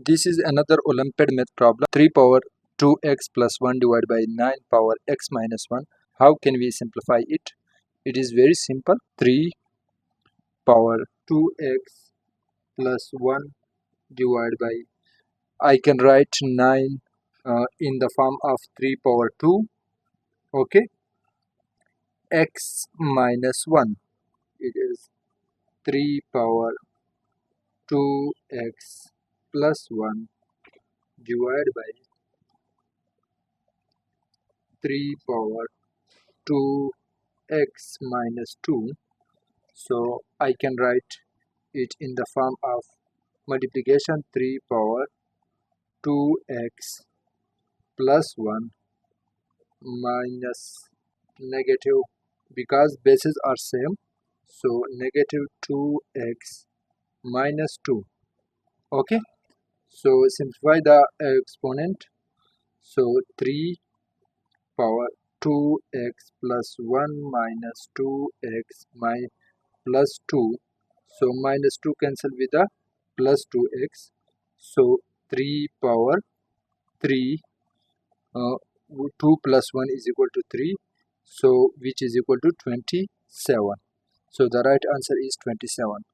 This is another Olympiad Math Problem. 3 power 2x plus 1 divided by 9 power x minus 1. How can we simplify it? It is very simple. 3 power 2x plus 1 divided by, I can write 9 in the form of 3 power 2. Okay. X minus 1. It is 3 power 2x plus 1 divided by 3 power 2x minus 2. So I can write it in the form of multiplication 3 power 2x plus 1 minus negative, because bases are same, so negative 2x minus 2. Okay, so simplify the exponent. So 3 power 2x plus 1 minus 2x plus 2. So minus 2 cancel with the plus 2x. So 3 power 3, 2 plus 1 is equal to 3. So which is equal to 27. So the right answer is 27.